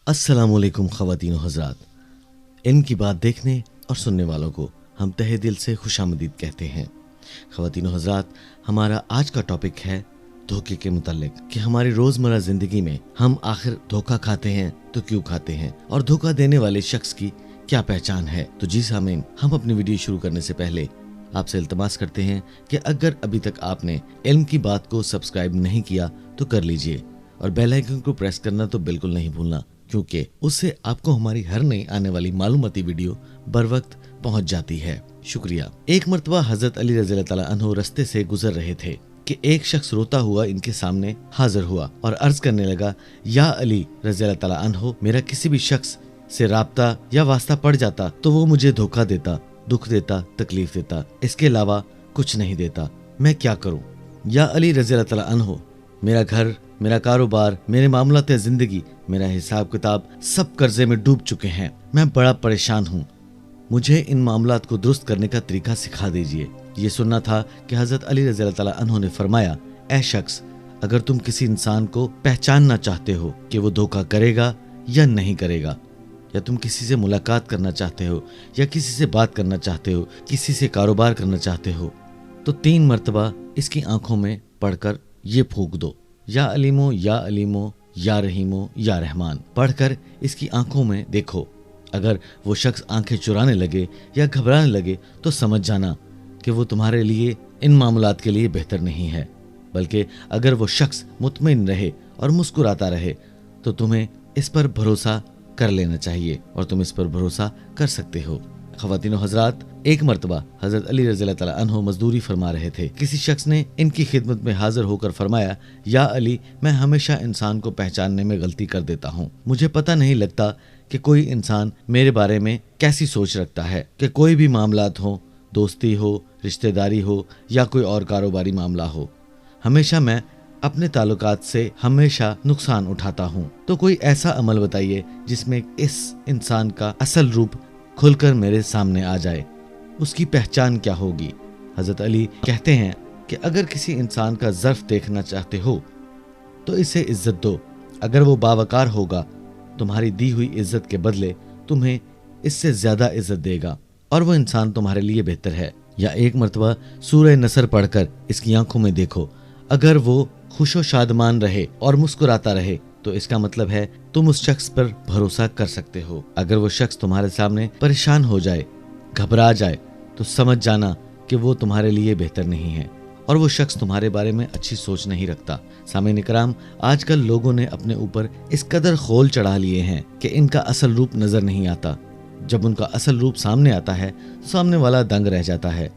अस्सलामुअलैकुम ख़वातीन व हज़रात, इल्म की बात देखने और सुनने वालों को हम तहे दिल से खुशामदीद कहते हैं। ख़वातीन व हज़रात, हमारा आज का टॉपिक है धोखे के मुतालिक कि हमारी रोज़मर्रा ज़िंदगी में हम आखिर धोखा खाते हैं तो क्यों खाते हैं और धोखा देने वाले शख्स की क्या पहचान है। तो जी सामीन, हम अपनी वीडियो शुरू करने से पहले आपसे इल्तमास करते हैं कि अगर अभी तक आपने इल्म की बात को सब्सक्राइब नहीं किया तो कर लीजिए और बेल आइकन को प्रेस करना तो बिल्कुल नहीं भूलना, क्योंकि उससे आपको हमारी हर नई आने वाली मालूमाती वीडियो बर वक्त पहुंच जाती है। शुक्रिया। एक मर्तबा हजरत अली रज़ी अल्लाह तआला अन्हु रस्ते से गुजर रहे थे कि एक शख्स रोता हुआ इनके सामने हाजिर हुआ और अर्ज करने लगा, या अली रज़ी अल्लाह तआला अन्हु, मेरा किसी भी शख्स से राब्ता या वास्ता पड़ जाता तो वो मुझे धोखा देता, दुख देता, तकलीफ देता, इसके अलावा कुछ नहीं देता। मैं क्या करूं? या अली रज़ी अल्लाह तआला अन्हु, मेरा घर, मेरा कारोबार, मेरे मामलात जिंदगी, मेरा हिसाब किताब सब कर्जे में डूब चुके हैं। मैं बड़ा परेशान हूँ, मुझे इन मामलात को दुरुस्त करने का तरीका सिखा दीजिए। ये सुनना था कि हजरत अली रज़ी अल्लाह तआला अन्हु ने फरमाया, ऐ शख्स, अगर तुम किसी इंसान को पहचानना चाहते हो कि वो धोखा करेगा या नहीं करेगा, या तुम किसी से मुलाकात करना चाहते हो या किसी से बात करना चाहते हो, किसी से कारोबार करना चाहते हो, तो 3 मरतबा इसकी आंखों में पढ़कर ये फूंक दो, या अलीमो, या अलीमो, या रहीमो, या रहमान। पढ़कर इसकी आंखों में देखो। अगर वो शख्स आंखें चुराने लगे या घबराने लगे तो समझ जाना कि वो तुम्हारे लिए इन मामलात के लिए बेहतर नहीं है, बल्कि अगर वो शख्स मुतमईन रहे और मुस्कुराता रहे तो तुम्हें इस पर भरोसा कर लेना चाहिए और तुम इस पर भरोसा कर सकते हो। ख़वातीन व हज़रात, एक मरतबा हज़रत अली रज़ी अल्लाह तआला अन्हु मजदूरी फरमा रहे थे। किसी शख्स ने इनकी खिदमत में हाजिर होकर फरमाया, या अली, मैं हमेशा इंसान को पहचानने में गलती कर देता हूँ। मुझे पता नहीं लगता कि कोई इंसान मेरे बारे में कैसी सोच रखता है, कि कोई भी मामलात हो, दोस्ती हो, रिश्तेदारी हो या कोई और कारोबारी मामला हो, हमेशा मैं अपने ताल्लुकात से हमेशा नुकसान उठाता हूँ। तो कोई ऐसा अमल बताइए जिसमें इस इंसान का असल रूप खुलकर मेरे सामने आ जाए, उसकी पहचान क्या होगी। हजरत अली कहते हैं कि अगर किसी इंसान का ज़र्फ देखना चाहते हो तो इसे इज्जत दो। अगर वो बावकार होगा, तुम्हारी दी हुई इज्जत के बदले तुम्हें इससे ज्यादा इज्जत देगा और वो इंसान तुम्हारे लिए बेहतर है। या एक मरतबा सूरह नसर पढ़कर इसकी आंखों में देखो। अगर वो खुशो शादमान रहे और मुस्कुराता रहे तो इसका मतलब है तुम उस शख्स पर भरोसा कर सकते हो। अगर वो शख्स तुम्हारे सामने परेशान हो जाए, घबरा जाए, तो समझ जाना कि वो तुम्हारे लिए बेहतर नहीं है और वो शख्स तुम्हारे बारे में अच्छी सोच नहीं रखता। सामीन इकराम, आजकल लोगों ने अपने ऊपर इस कदर खोल चढ़ा लिए हैं कि इनका असल रूप नजर नहीं आता। जब उनका असल रूप सामने आता है तो सामने वाला दंग रह जाता है।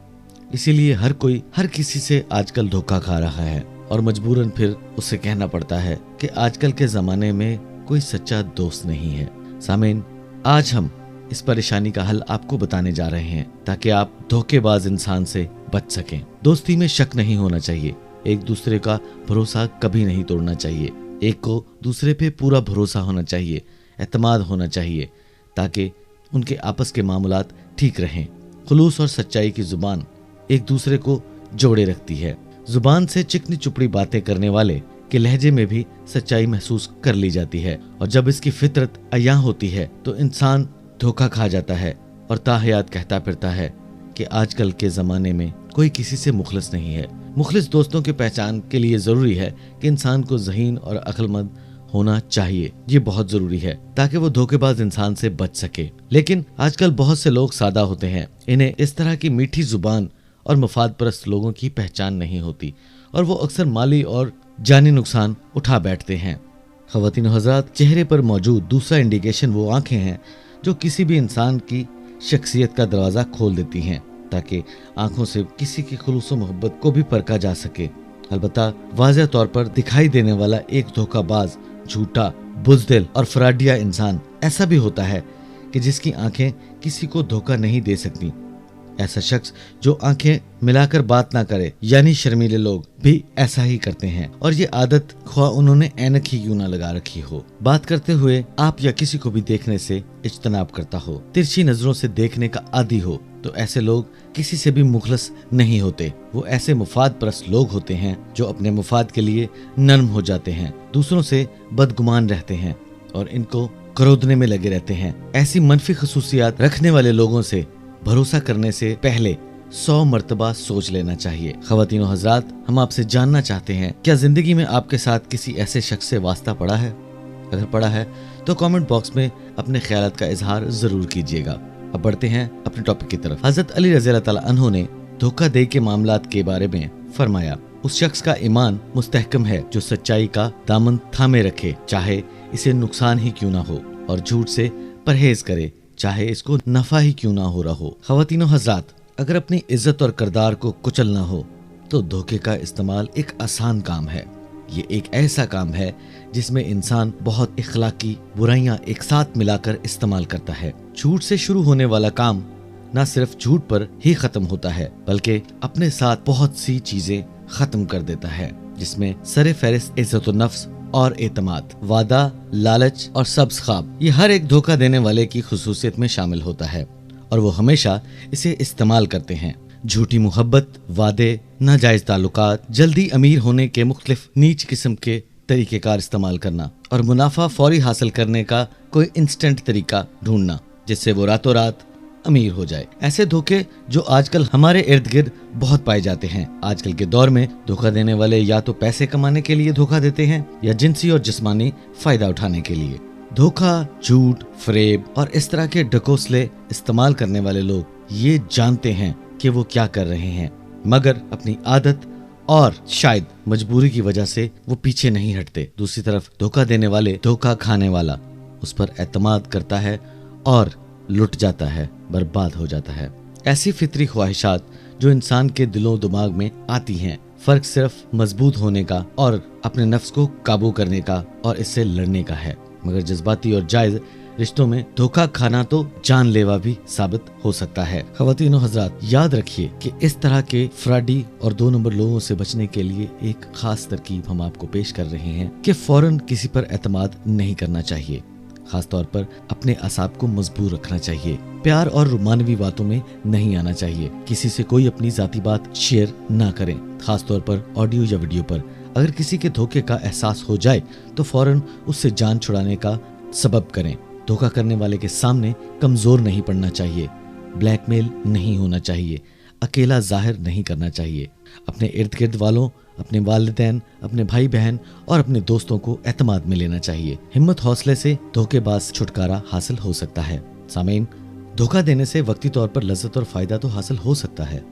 इसीलिए हर कोई हर किसी से आजकल धोखा खा रहा है और मजबूरन फिर उससे कहना पड़ता है कि आजकल के ज़माने में कोई सच्चा दोस्त नहीं है। सामीन, आज हम इस परेशानी का हल आपको बताने जा रहे हैं ताकि आप धोखेबाज इंसान से बच सकें। दोस्ती में शक नहीं होना चाहिए, एक दूसरे का भरोसा कभी नहीं तोड़ना चाहिए, एक को दूसरे पे पूरा भरोसा होना चाहिए, एतमाद होना चाहिए, ताकि उनके आपस के मामलात ठीक रहें। खुलूस और सच्चाई की जुबान एक दूसरे को जोड़े रखती है। जुबान से चिकनी चुपड़ी बातें करने वाले के लहजे में भी सच्चाई महसूस कर ली जाती है और जब इसकी फितरत अयां होती है तो इंसान धोखा खा जाता है और ताहयात कहता फिरता है कि आजकल के ज़माने में कोई किसी से मुखलिस नहीं है। मुखलिस दोस्तों की पहचान के लिए ज़रूरी है कि इंसान को ज़हीन और अक्लमंद होना चाहिए। ये बहुत ज़रूरी है ताकि वो धोखेबाज इंसान से बच सके। लेकिन आजकल बहुत से लोग सादा होते हैं, इन्हें इस तरह की मीठी जुबान और मफाद परस्त लोगों की पहचान नहीं होती और वो अक्सर माली और जानी नुकसान उठा बैठते हैं। ख़वातीन व हज़रात, चेहरे पर मौजूद दूसरा इंडिकेशन वो आंखें हैं जो किसी भी इंसान की शख्सियत का दरवाज़ा खोल देती हैं ताकि आंखों से किसी की खुलूस मोहब्बत को भी परखा जा सके। अलबत्ता वाज़ेह तौर पर दिखाई देने वाला एक धोखाबाज, झूठा, बुज़दिल और फ्राडिया इंसान ऐसा भी होता है कि जिसकी आंखें किसी को धोखा नहीं दे सकती। ऐसा शख्स जो आंखें मिलाकर बात ना करे, यानी शर्मीले लोग भी ऐसा ही करते हैं और ये आदत ख्वाह उन्होंने ऐनक ही क्यों ना लगा रखी हो, बात करते हुए आप या किसी को भी देखने से इज्तनाब करता हो, तिरछी नजरों से देखने का आदी हो, तो ऐसे लोग किसी से भी मुखलस नहीं होते। वो ऐसे मुफाद परस्त लोग होते हैं जो अपने मुफाद के लिए नर्म हो जाते हैं, दूसरों से बदगुमान रहते हैं और इनको करोदने में लगे रहते हैं। ऐसी मनफी खसूसियात रखने वाले लोगों से भरोसा करने से पहले 100 मर्तबा सोच लेना चाहिए। ख़वातीन और हज़रात, हम आपसे जानना चाहते हैं, क्या जिंदगी में आपके साथ किसी ऐसे शख्स से वास्ता पड़ा है? अगर पड़ा है तो कमेंट बॉक्स में अपने ख्यालात का इजहार जरूर कीजिएगा। अब बढ़ते हैं अपने टॉपिक की तरफ। हजरत अली रज़ी अल्लाह तआला अन्हु ने धोखा दे के मामलात के बारे में फरमाया, उस शख्स का ईमान मुस्तहकम है जो सच्चाई का दामन थामे रखे, चाहे इसे नुकसान ही क्यों ना हो, और झूठ से परहेज करे, चाहे इसको नफा ही क्यों ना हो रहा हो। ख़वातीन और हज़रात, अगर अपनी इज्जत और किरदार को कुचलना हो तो धोखे का इस्तेमाल एक आसान काम है। ये एक ऐसा काम है जिसमें इंसान बहुत इखलाकी बुराइयां एक साथ मिलाकर इस्तेमाल करता है। झूठ से शुरू होने वाला काम न सिर्फ झूठ पर ही खत्म होता है, बल्कि अपने साथ बहुत सी चीजें खत्म कर देता है, जिसमें सरे फहरिस्त इज्जत नफ्स और एतमाद, वादा, लालच और सब्ज़ ख्वाब, ये हर एक धोखा देने वाले की खुसूसियत में शामिल होता है और वो हमेशा इसे इस्तेमाल करते हैं। झूठी मोहब्बत, वादे, नाजायज ताल्लुकात, जल्दी अमीर होने के मुख्तलिफ नीच किस्म के तरीक़ेकार इस्तेमाल करना और मुनाफा फौरी हासिल करने का कोई इंस्टेंट तरीका ढूंढना जिससे वो रातों रात अमीर हो जाए। ऐसे धोखे जो आजकल हमारे इर्द गिर्द बहुत पाए जाते हैं। आजकल के दौर में धोखा देने वाले या तो पैसे कमाने के लिए धोखा देते हैं या जिनसी और जिस्मानी फायदा उठाने के लिए। धोखा, झूठ, फरेब और इस तरह के ढकोसले इस्तेमाल करने वाले लोग ये जानते हैं कि वो क्या कर रहे हैं, मगर अपनी आदत और शायद मजबूरी की वजह से वो पीछे नहीं हटते। दूसरी तरफ धोखा देने वाले, धोखा खाने वाला उस पर एतमाद करता है और लुट जाता है, बर्बाद हो जाता है। ऐसी फितरी ख्वाहिशात जो इंसान के दिलों दिमाग में आती हैं, फर्क सिर्फ मजबूत होने का और अपने नफ्स को काबू करने का और इससे लड़ने का है। मगर जज्बाती और जायज रिश्तों में धोखा खाना तो जानलेवा भी साबित हो सकता है। ख़वातीन और हज़रात, याद रखिए कि इस तरह के फ्रॉडी और 2 नंबर लोगों से बचने के लिए एक खास तरकीब हम आपको पेश कर रहे हैं कि फौरन किसी पर एतमाद नहीं करना चाहिए। खास तौर पर अपने असाब को मजबूत रखना चाहिए। प्यार और रुमानवी बातों में नहीं आना चाहिए। किसी से कोई अपनी जाती बात शेयर ना करें, खास तौर पर ऑडियो या वीडियो पर। अगर किसी के धोखे का एहसास हो जाए तो फौरन उससे जान छुड़ाने का सबब करें। धोखा करने वाले के सामने कमजोर नहीं पड़ना चाहिए, ब्लैकमेल नहीं होना चाहिए, अकेला जाहिर नहीं करना चाहिए। अपने इर्द गिर्द वालों, अपने वालिदैन, अपने भाई बहन और अपने दोस्तों को एतमाद में लेना चाहिए। हिम्मत हौसले से धोखेबाज छुटकारा हासिल हो सकता है। सामीन, धोखा देने से वक्ती तौर पर लज्जत और फायदा तो हासिल हो सकता है,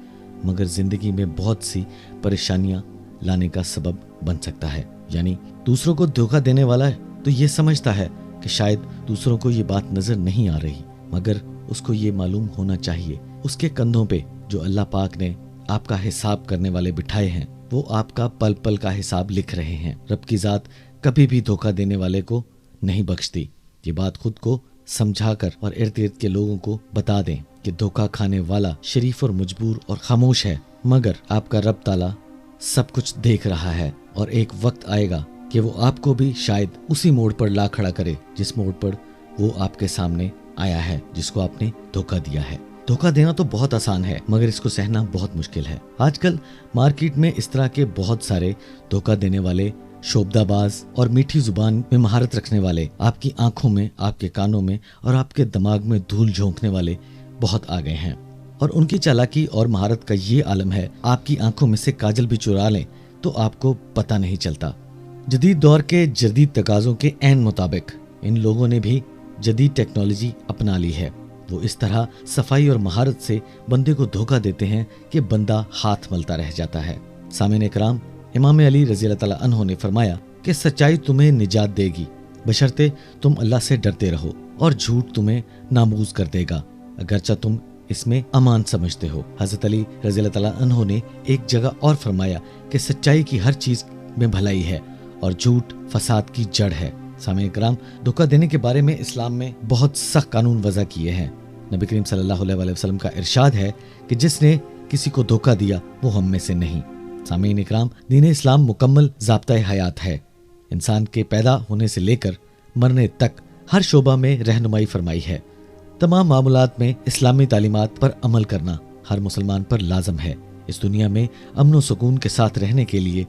मगर जिंदगी में बहुत सी परेशानियां लाने का सबब बन सकता है। यानी दूसरों को धोखा देने वाला तो ये समझता है कि शायद दूसरों को ये बात नजर नहीं आ रही, मगर उसको ये मालूम होना चाहिए उसके कंधों पे जो अल्लाह पाक ने आपका हिसाब करने वाले बिठाए हैं, वो आपका पल पल का हिसाब लिख रहे हैं। रब की जात कभी भी धोखा देने वाले को नहीं बख्शती। ये बात खुद को समझाकर और इर्द गिर्द के लोगों को बता दें कि धोखा खाने वाला शरीफ और मजबूर और खामोश है, मगर आपका रब ताला सब कुछ देख रहा है और एक वक्त आएगा कि वो आपको भी शायद उसी मोड़ पर ला खड़ा करे जिस मोड़ पर वो आपके सामने आया है, जिसको आपने धोखा दिया है। धोखा देना तो बहुत आसान है, मगर इसको सहना बहुत मुश्किल है। आजकल मार्केट में इस तरह के बहुत सारे धोखा देने वाले, शोबदाबाज और मीठी जुबान में महारत रखने वाले, आपकी आंखों में, आपके कानों में और आपके दिमाग में धूल झोंकने वाले बहुत आ गए हैं। और उनकी चालाकी और महारत का ये आलम है, आपकी आंखों में से काजल भी चुरा लें तो आपको पता नहीं चलता। जदीद दौर के जदीद तकाज़ों के ऐन मुताबिक इन लोगों ने भी जदीद टेक्नोलॉजी अपना ली है। वो इस तरह सफाई और महारत से बंदे को धोखा देते हैं कि बंदा हाथ मलता रह जाता है। सामीन इकराम, इमाम अली रज़ी अल्लाह तआला अन्हु ने फरमाया कि सच्चाई तुम्हें निजात देगी बशर्ते तुम अल्लाह से डरते रहो, और झूठ तुम्हें नामूज कर देगा अगरचा तुम इसमें अमान समझते हो। हजरत अली रज़ी अल्लाह तआला अन्हु ने एक जगह और फरमाया कि सच्चाई की हर चीज में भलाई है और झूठ फसाद की जड़ है। सामीन इकराम, धोखा देने के बारे में इस्लाम में बहुत सख्त कानून वज़ा किए हैं। नबी करीम सल्लल्लाहु अलैहि वसल्लम का इरशाद है कि जिसने किसी को धोखा दिया वो हम में से नहीं। सामीन इकराम, दीन इस्लाम मुकम्मल ज़ाब्ता हयात है। इंसान के पैदा होने से लेकर मरने तक हर शोबा में रहनुमाई फरमाई है। तमाम मामलात में इस्लामी तालीमात पर अमल करना हर मुसलमान पर लाजम है। इस दुनिया में अमन व सुकून के साथ रहने के लिए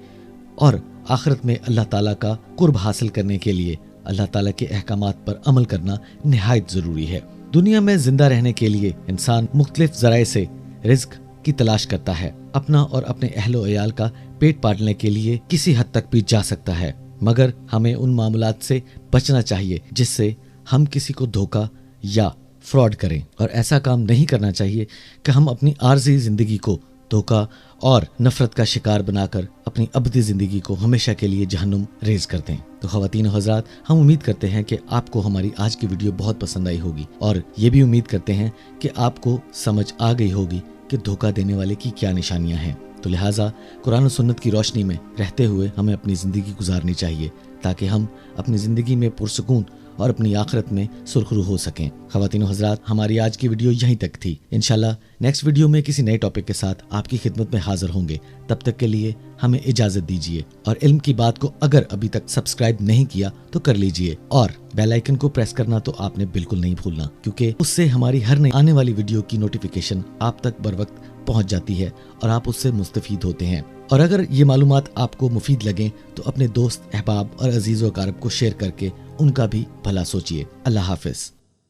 और आखिरत में अल्लाह ताला का कुर्ब हासिल करने के लिए अल्लाह ताला के अहकामात पर अमल करना निहायत ज़रूरी है। दुनिया में जिंदा रहने के लिए इंसान मुख्तलिफ ज़राए से रिज्क की तलाश करता है। अपना और अपने अहलो अयाल का पेट पालने के लिए किसी हद तक भी जा सकता है, मगर हमें उन मामलात से बचना चाहिए जिससे हम किसी को धोखा या फ्रॉड करें, और ऐसा काम नहीं करना चाहिए कि हम अपनी आर्जी ज़िंदगी को धोखा और नफरत का शिकार बनाकर अपनी अबदी ज़िंदगी को हमेशा के लिए जहन्नुम रेज कर दें। तो ख़वातीन और हज़रात, हम उम्मीद करते हैं कि आपको हमारी आज की वीडियो बहुत पसंद आई होगी, और ये भी उम्मीद करते हैं कि आपको समझ आ गई होगी कि धोखा देने वाले की क्या निशानियां हैं। तो लिहाजा कुरान और सुन्नत की रोशनी में रहते हुए हमें अपनी ज़िंदगी गुजारनी चाहिए, ताकि हम अपनी ज़िंदगी में पुरसुकून और अपनी आखिरत में सुरखरू हो सकें। ख़वातीन और हज़रात, हमारी आज की वीडियो यहीं तक थी। इंशाल्लाह नेक्स्ट वीडियो में किसी नए टॉपिक के साथ आपकी खिदमत में हाजिर होंगे। तब तक के लिए हमें इजाज़त दीजिए, और इल्म की बात को अगर अभी तक सब्सक्राइब नहीं किया तो कर लीजिए, और बेल आइकन को प्रेस करना तो आपने बिल्कुल नहीं भूलना, क्योंकि उससे हमारी हर नई आने वाली वीडियो की नोटिफिकेशन आप तक बर वक्त पहुँच जाती है और आप उससे मुस्तफ़ीद होते हैं। और अगर ये मालूमात आपको मुफीद लगें तो अपने दोस्त, अहबाब और अजीज़ व अकारब को शेयर करके उनका भी भला सोचिए। अल्लाह हाफ़िज़।